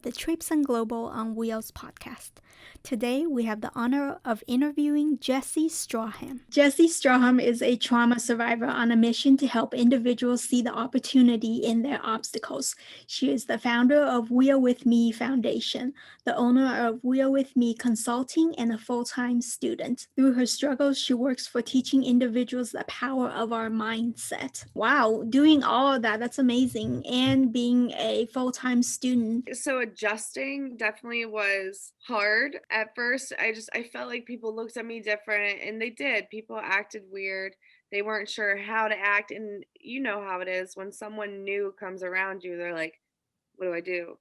of the Traipsin Global on Wheels podcast. Today, we have the honor of interviewing Jesi Stracham. Jesi Stracham is a trauma survivor on a mission to help individuals see the opportunity in their obstacles. She is the founder of Wheel With Me Foundation, the owner of Wheel With Me Consulting, and a full-time student. Through her struggles, she works for teaching individuals the power of our mindset. Wow, doing all of that, that's amazing. And being a full-time student. So adjusting definitely was hard. At first, I felt like people looked at me different, and they did. People acted weird. They weren't sure how to act, and you know how it is when someone new comes around you, they're like, "What do I do?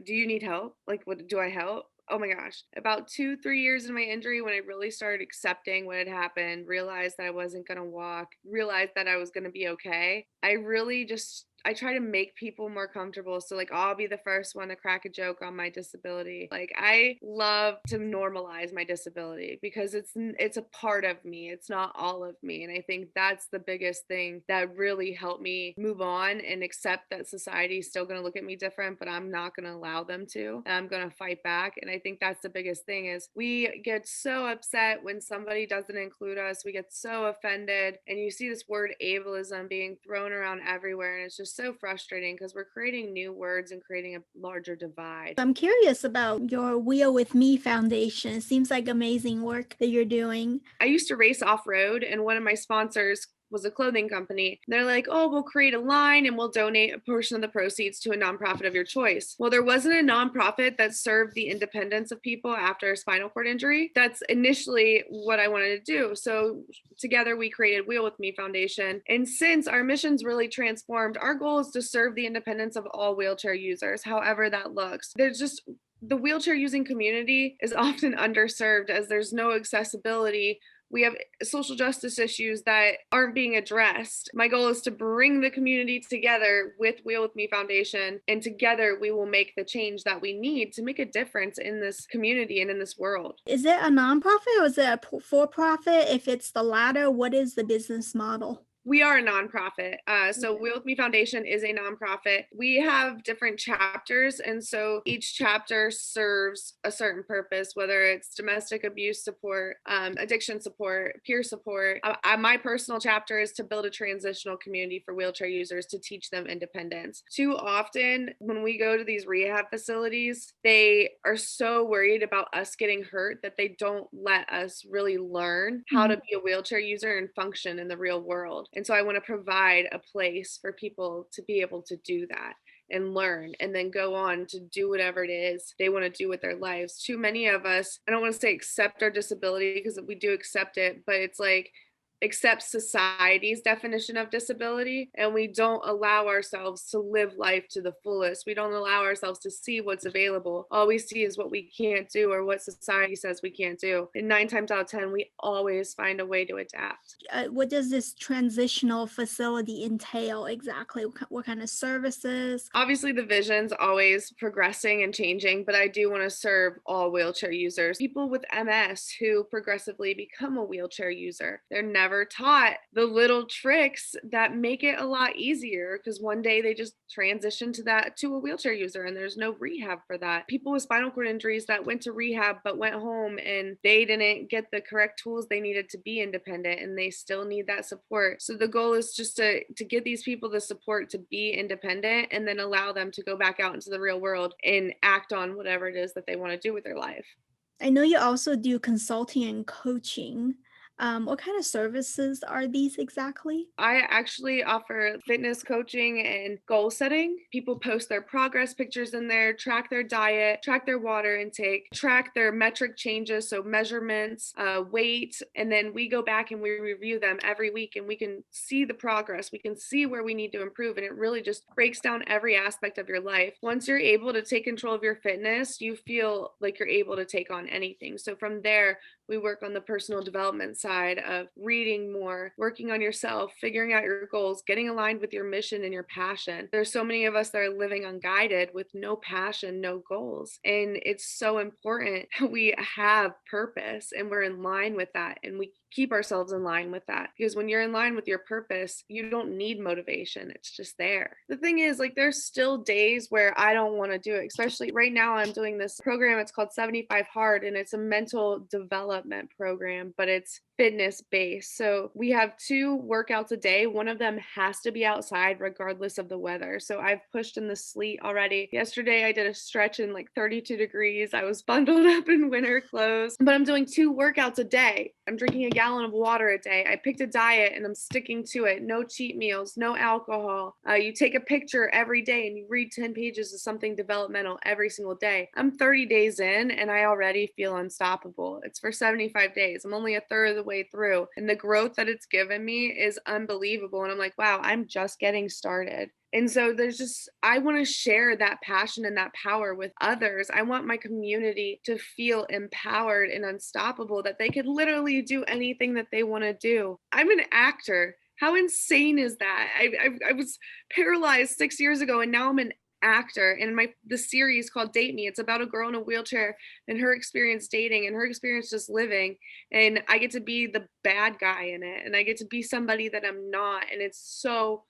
Do you need help? Like, what do I help?" Oh my gosh. About 2, 3 years in my injury, when I really started accepting what had happened, realized that I wasn't going to walk, realized that I was going to be okay. I try to make people more comfortable. So, like, I'll be the first one to crack a joke on my disability. Like, I love to normalize my disability because it's a part of me. It's not all of me. And I think that's the biggest thing that really helped me move on and accept that society is still going to look at me different, but I'm not going to allow them to. And I'm going to fight back. And I think that's the biggest thing is we get so upset when somebody doesn't include us. We get so offended. And you see this word ableism being thrown around everywhere. And it's just so frustrating because we're creating new words and creating a larger divide. I'm curious about your Wheel With Me Foundation. It seems like amazing work that you're doing. I used to race off-road, and one of my sponsors was a clothing company. They're like, "Oh, we'll create a line and we'll donate a portion of the proceeds to a nonprofit of your choice." Well, there wasn't a nonprofit that served the independence of people after a spinal cord injury. That's initially what I wanted to do. So together we created Wheel With Me Foundation. And since our mission's really transformed, our goal is to serve the independence of all wheelchair users, however that looks. The wheelchair using community is often underserved as there's no accessibility. We have social justice issues that aren't being addressed. My goal is to bring the community together with Wheel With Me Foundation, and together we will make the change that we need to make a difference in this community and in this world. Is it a nonprofit or is it a for-profit? If it's the latter, what is the business model? We are a nonprofit. So Wheel With Me Foundation is a nonprofit. We have different chapters, and so each chapter serves a certain purpose, whether it's domestic abuse support, addiction support, peer support. My personal chapter is to build a transitional community for wheelchair users to teach them independence. Too often, when we go to these rehab facilities, they are so worried about us getting hurt that they don't let us really learn how to be a wheelchair user and function in the real world. And so I want to provide a place for people to be able to do that and learn and then go on to do whatever it is they want to do with their lives. Too many of us, I don't want to say accept our disability because we do accept it, but it's like accept society's definition of disability, and we don't allow ourselves to live life to the fullest. We don't allow ourselves to see what's available. All we see is what we can't do or what society says we can't do. And 9 times out of 10, we always find a way to adapt. What does this transitional facility entail exactly? What kind of services? Obviously, the vision's always progressing and changing, but I do want to serve all wheelchair users. People with MS who progressively become a wheelchair user, they're never taught the little tricks that make it a lot easier because one day they just transition to a wheelchair user and there's no rehab for that. People with spinal cord injuries that went to rehab but went home and they didn't get the correct tools they needed to be independent, and they still need that support. So the goal is just to give these people the support to be independent and then allow them to go back out into the real world and act on whatever it is that they want to do with their life. I know you also do consulting and coaching. What kind of services are these exactly? I actually offer fitness coaching and goal setting. People post their progress pictures in there, track their diet, track their water intake, track their metric changes, so measurements, weight, and then we go back and we review them every week and we can see the progress. We can see where we need to improve, and it really just breaks down every aspect of your life. Once you're able to take control of your fitness, you feel like you're able to take on anything. So from there, we work on the personal development side side of reading more, working on yourself, figuring out your goals, getting aligned with your mission and your passion. There's so many of us that are living unguided with no passion, no goals. And it's so important we have purpose and we're in line with that and we keep ourselves in line with that, because when you're in line with your purpose, you don't need motivation. It's just there. The thing is, like, there's still days where I don't want to do it, especially right now. I'm doing this program. It's called 75 Hard, and it's a mental development program, but it's fitness based. So we have 2 workouts a day. One of them has to be outside regardless of the weather. So I've pushed in the sleet already. Yesterday I did a stretch in like 32 degrees. I was bundled up in winter clothes, but I'm doing 2 workouts a day. I'm drinking a gallon of water a day. I picked a diet and I'm sticking to it. No cheat meals, no alcohol. You take a picture every day and you read 10 pages of something developmental every single day. I'm 30 days in and I already feel unstoppable. It's for 75 days. I'm only a third of the way through, and the growth that it's given me is unbelievable. And I'm like, wow, I'm just getting started. And so I want to share that passion and that power with others. I want my community to feel empowered and unstoppable, that they could literally do anything that they want to do. I'm an actor. How insane is that? I was paralyzed 6 years ago and now I'm an actor. And the series called Date Me, it's about a girl in a wheelchair and her experience dating and her experience just living. And I get to be the bad guy in it and I get to be somebody that I'm not. And it's so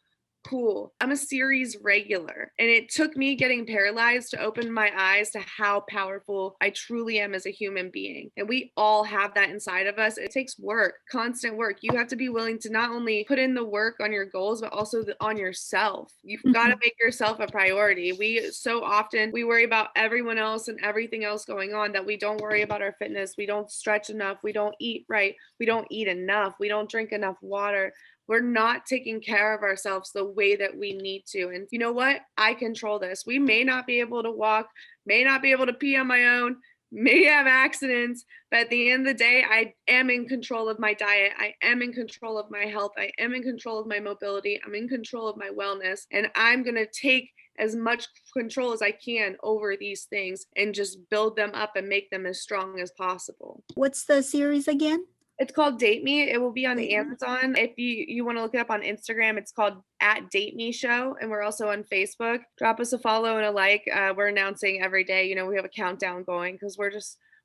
cool. I'm a series regular, and it took me getting paralyzed to open my eyes to how powerful I truly am as a human being. And we all have that inside of us. It takes work, constant work. You have to be willing to not only put in the work on your goals, but also on yourself. You've got to make yourself a priority. So often we worry about everyone else and everything else going on, that we don't worry about our fitness. We don't stretch enough. We don't eat right. We don't eat enough. We don't drink enough water. We're not taking care of ourselves the way that we need to. And you know what? I control this. We may not be able to walk, may not be able to pee on my own, may have accidents, but at the end of the day, I am in control of my diet. I am in control of my health. I am in control of my mobility. I'm in control of my wellness. And I'm going to take as much control as I can over these things and just build them up and make them as strong as possible. What's the series again? It's called Date Me. It will be on Date Me. Amazon. If you want to look it up on Instagram, it's called @DateMeShow, and we're also on Facebook. Drop us a follow and a like. We're announcing every day. We have a countdown going because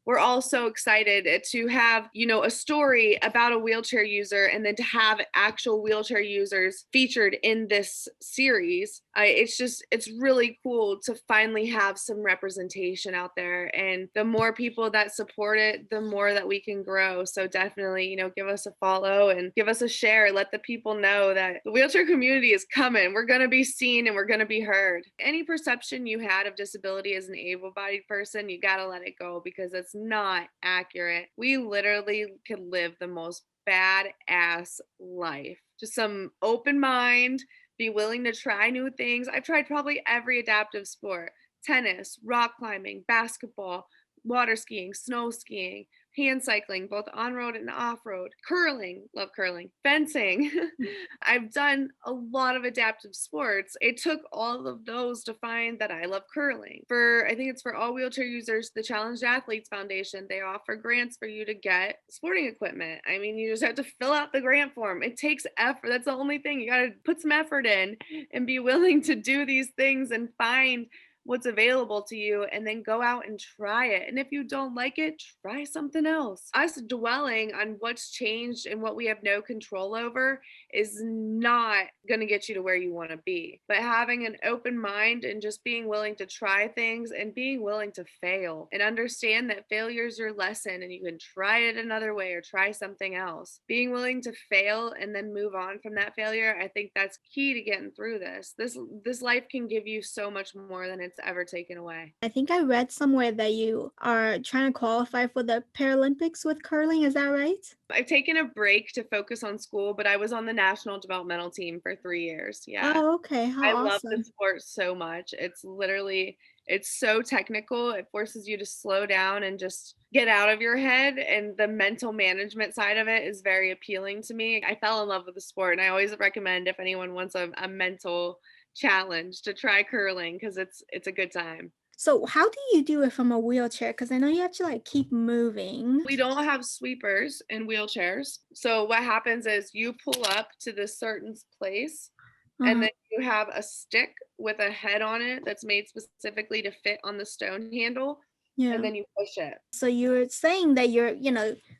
we're all so excited to have, a story about a wheelchair user, and then to have actual wheelchair users featured in this series. It's really cool to finally have some representation out there. And the more people that support it, the more that we can grow. So definitely, give us a follow and give us a share. Let the people know that the wheelchair community is coming. We're going to be seen and we're going to be heard. Any perception you had of disability as an able-bodied person, you got to let it go, because it's not accurate. We literally could live the most badass life. Just some open mind, be willing to try new things. I've tried probably every adaptive sport: tennis, rock climbing, basketball, water skiing, snow skiing, hand cycling, both on road and off road, curling, love curling, fencing. I've done a lot of adaptive sports. It took all of those to find that I love curling. I think it's for all wheelchair users, the Challenged Athletes Foundation, they offer grants for you to get sporting equipment. I mean, you just have to fill out the grant form. It takes effort. That's the only thing. You got to put some effort in and be willing to do these things and find what's available to you, and then go out and try it. And if you don't like it, try something else. Us dwelling on what's changed and what we have no control over is not going to get you to where you want to be. But having an open mind and just being willing to try things and being willing to fail and understand that failure is your lesson and you can try it another way or try something else. Being willing to fail and then move on from that failure, I think that's key to getting through this. This life can give you so much more than it's ever taken away. I think I read somewhere that you are trying to qualify for the Paralympics with curling. Is that right? I've taken a break to focus on school, but I was on the national developmental team for 3 years. Yeah. Oh, okay. How I love the awesome. sport so much. It's so technical. It forces you to slow down and just get out of your head. And the mental management side of it is very appealing to me. I fell in love with the sport, and I always recommend, if anyone wants a mental challenge, to try curling, because it's a good time. So how do you do it from a wheelchair? Because I know you have to like keep moving. We don't have sweepers in wheelchairs. So what happens is you pull up to this certain place, and Uh-huh. then you have a stick with a head on it that's made specifically to fit on the stone handle, and Yeah. then you push it. So you're saying that you're,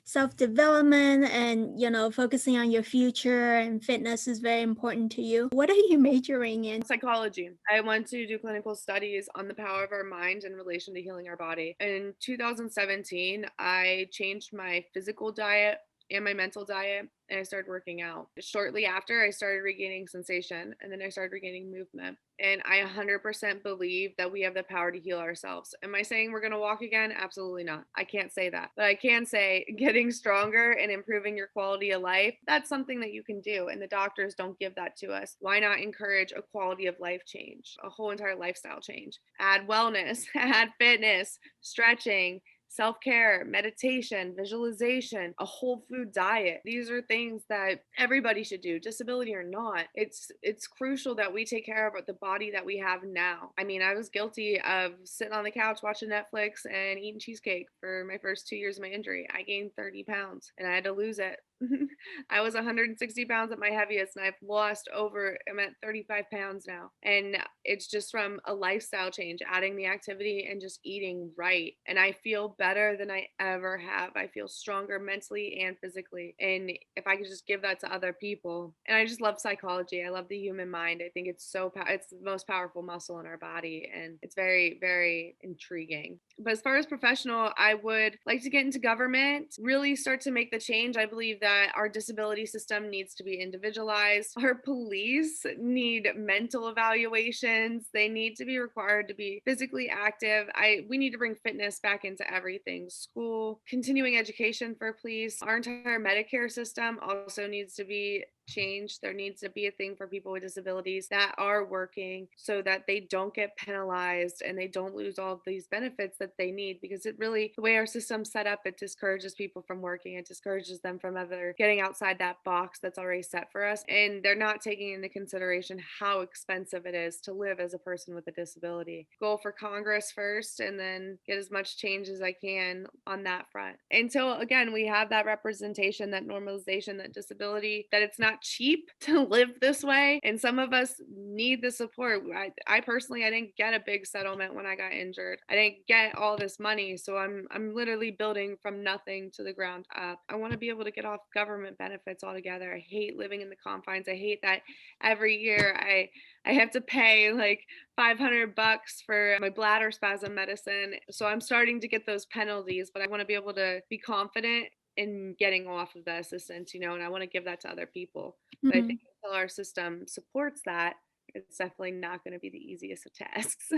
self-development and, focusing on your future and fitness is very important to you. What are you majoring in? Psychology. I went to do clinical studies on the power of our mind in relation to healing our body. In 2017, I changed my physical diet and my mental diet, and I started working out. Shortly after, I started regaining sensation, and then I started regaining movement. And I 100% believe that we have the power to heal ourselves. Am I saying we're going to walk again? Absolutely not. I can't say that. But I can say getting stronger and improving your quality of life, that's something that you can do. And the doctors don't give that to us. Why not encourage a quality of life change, a whole entire lifestyle change? Add wellness, add fitness, stretching, self-care, meditation, visualization, a whole food diet. These are things that everybody should do, disability or not. It's crucial that we take care of the body that we have now. I mean, I was guilty of sitting on the couch watching Netflix and eating cheesecake for my first 2 years of my injury. I gained 30 pounds and I had to lose it. I was 160 pounds at my heaviest, and I've lost I'm at 35 pounds now. And it's just from a lifestyle change, adding the activity and just eating right. And I feel better than I ever have. I feel stronger mentally and physically. And if I could just give that to other people, and I just love psychology. I love the human mind. I think it's the most powerful muscle in our body, and it's very, very intriguing. But as far as professional, I would like to get into government, really start to make the change. I believe that our disability system needs to be individualized. Our police need mental evaluations. They need to be required to be physically active. We need to bring fitness back into everything. School, continuing education for police. Our entire Medicare system also needs to be changed. There needs to be a thing for people with disabilities that are working so that they don't get penalized and they don't lose all of these benefits that they need, because it really, the way our system's set up, it discourages people from working. It discourages them from ever getting outside that box that's already set for us. And they're not taking into consideration how expensive it is to live as a person with a disability. Goal for Congress first, and then get as much change as I can on that front. Until again, we have that representation, that normalization, that disability, that it's not cheap to live this way. And some of us need the support. I personally, I didn't get a big settlement when I got injured. I didn't get all this money. So I'm literally building from nothing to the ground up. I want to be able to get off government benefits altogether. I hate living in the confines. I hate that every year I have to pay like $500 for my bladder spasm medicine. So I'm starting to get those penalties, but I want to be able to be confident in getting off of the assistance, and I want to give that to other people. But I think until our system supports that, it's definitely not going to be the easiest of tasks.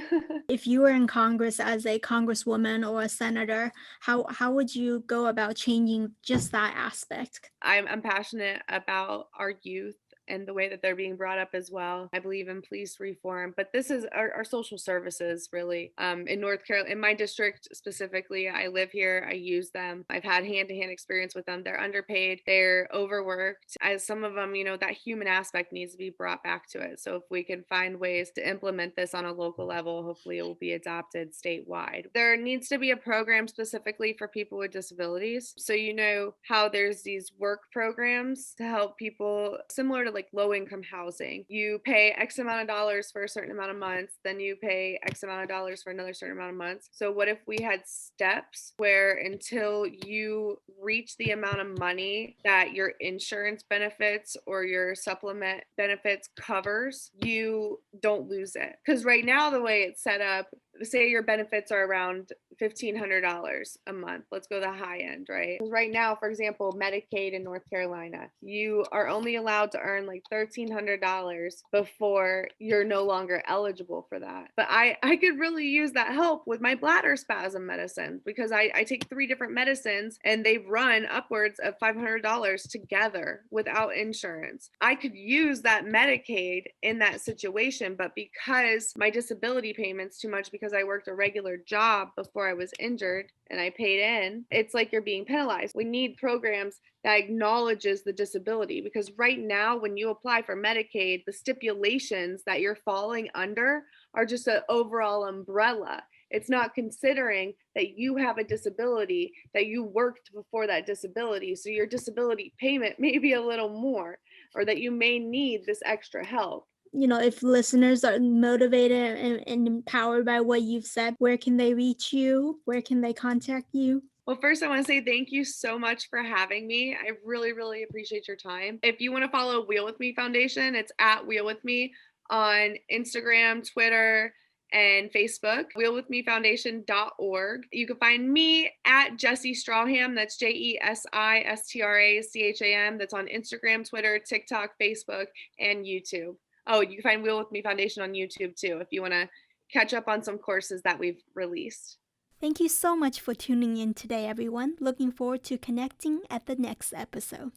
If you were in Congress as a congresswoman or a senator, how would you go about changing just that aspect? I'm passionate about our youth and the way that they're being brought up as well. I believe in police reform, but this is our social services really. In North Carolina, in my district specifically, I live here, I use them. I've had hand-to-hand experience with them. They're underpaid, they're overworked. As some of them, that human aspect needs to be brought back to it. So if we can find ways to implement this on a local level, hopefully it will be adopted statewide. There needs to be a program specifically for people with disabilities. So how there's these work programs to help people, similar to like low income housing. You pay X amount of dollars for a certain amount of months, then you pay X amount of dollars for another certain amount of months. So what if we had steps where until you reach the amount of money that your insurance benefits or your supplement benefits covers, you don't lose it? Because right now, the way it's set up, say your benefits are around $1,500 a month. Let's go the high end, right? Because right now, for example, Medicaid in North Carolina, you are only allowed to earn like $1,300 before you're no longer eligible for that. But I could really use that help with my bladder spasm medicine, because I take 3 different medicines and they run upwards of $500 together without insurance. I could use that Medicaid in that situation, but because my disability payments too much, because I worked a regular job before I was injured and I paid in, it's like you're being penalized. We need programs that acknowledges the disability, because right now when you apply for Medicaid, the stipulations that you're falling under are just an overall umbrella. It's not considering that you have a disability, that you worked before that disability. So your disability payment may be a little more, or that you may need this extra help. If listeners are motivated and empowered by what you've said, where can they reach you? Where can they contact you? Well, first, I want to say thank you so much for having me. I really, really appreciate your time. If you want to follow Wheel With Me Foundation, it's at Wheel With Me on Instagram, Twitter, and Facebook, wheelwithmefoundation.org. You can find me at Jesi Stracham. That's JesiStracham. That's on Instagram, Twitter, TikTok, Facebook, and YouTube. Oh, you can find Wheel With Me Foundation on YouTube too if you want to catch up on some courses that we've released. Thank you so much for tuning in today, everyone. Looking forward to connecting at the next episode.